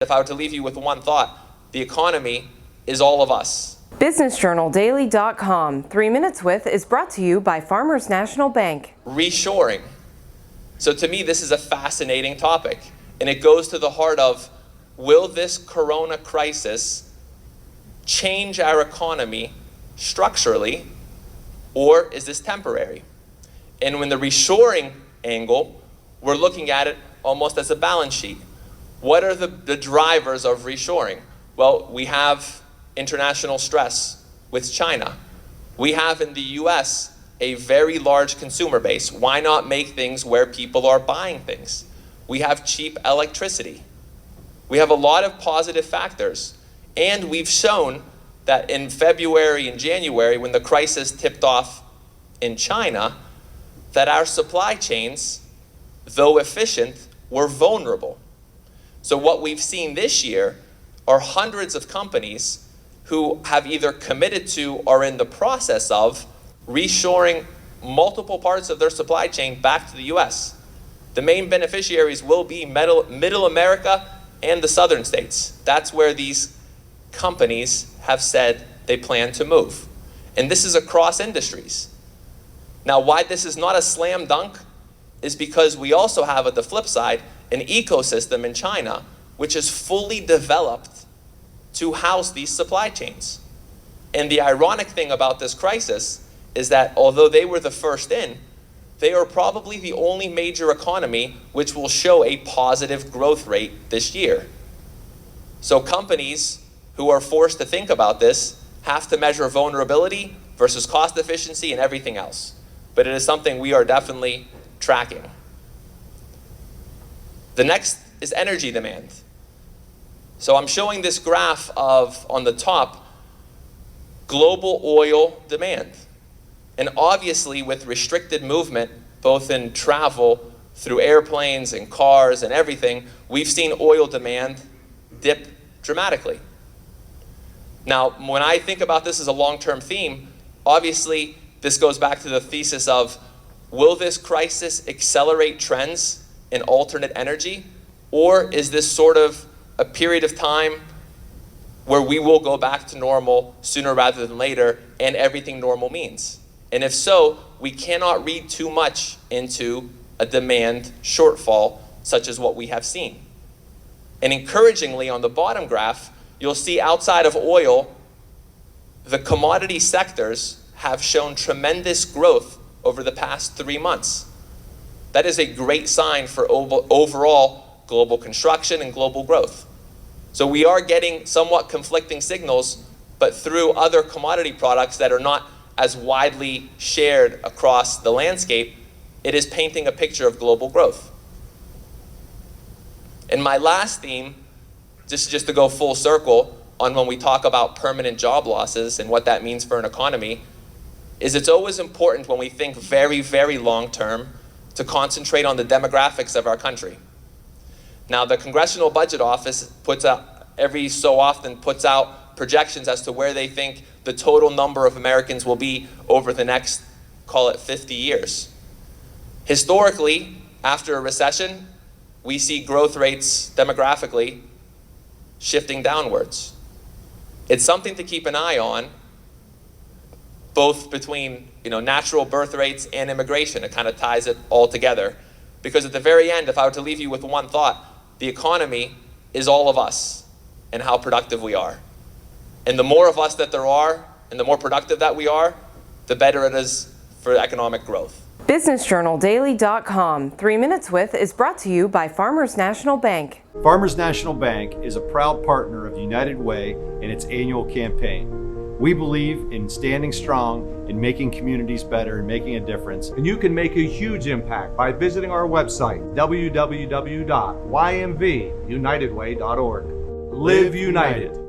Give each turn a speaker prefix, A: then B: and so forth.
A: If I were to leave you with one thought, the economy is all of us.
B: BusinessJournalDaily.com 3 Minutes With is brought to you by Farmers National Bank.
A: Reshoring. So to me, this is a fascinating topic, and it goes to the heart of, will this corona crisis change our economy structurally, or is this temporary? And when the reshoring angle, we're looking at it almost as a balance sheet. What are the drivers of reshoring? Well, we have international stress with China. We have in the US a very large consumer base. Why not make things where people are buying things? We have cheap electricity. We have a lot of positive factors. And we've shown that in February and January, when the crisis tipped off in China, that our supply chains, though efficient, were vulnerable. So what we've seen this year are hundreds of companies who have either committed to or in the process of reshoring multiple parts of their supply chain back to the US. The main beneficiaries will be Middle America and the southern states. That's where these companies have said they plan to move. And this is across industries. Now, why this is not a slam dunk is because we also have, at the flip side, an ecosystem in China which is fully developed to house these supply chains. And the ironic thing about this crisis is that although they were the first in, they are probably the only major economy which will show a positive growth rate this year. So companies who are forced to think about this have to measure vulnerability versus cost efficiency and everything else. But it is something we are definitely tracking. The next is energy demand. So I'm showing this graph of, on the top, global oil demand. And obviously with restricted movement, both in travel, through airplanes and cars and everything, we've seen oil demand dip dramatically. Now, when I think about this as a long-term theme, obviously this goes back to the thesis of, will this crisis accelerate trends in alternate energy? Or is this sort of a period of time where we will go back to normal sooner rather than later, and everything normal means? And if so, we cannot read too much into a demand shortfall such as what we have seen. And encouragingly, on the bottom graph, you'll see outside of oil, the commodity sectors have shown tremendous growth over the past 3 months. That is a great sign for overall global construction and global growth. So we are getting somewhat conflicting signals, but through other commodity products that are not as widely shared across the landscape, it is painting a picture of global growth. And my last theme, just to go full circle on when we talk about permanent job losses and what that means for an economy, is it's always important when we think very, very long term to concentrate on the demographics of our country. Now, the Congressional Budget Office every so often puts out projections as to where they think the total number of Americans will be over the next, call it 50 years. Historically, after a recession, we see growth rates demographically shifting downwards. It's something to keep an eye on, both between natural birth rates and immigration. It kind of ties it all together. Because at the very end, if I were to leave you with one thought, the economy is all of us and how productive we are. And the more of us that there are, and the more productive that we are, the better it is for economic growth.
B: BusinessJournalDaily.com 3 Minutes With is brought to you by Farmers National Bank.
C: Farmers National Bank is a proud partner of United Way in its annual campaign. We believe in standing strong, in making communities better, and making a difference.
D: And you can make a huge impact by visiting our website, www.ymvunitedway.org. Live United.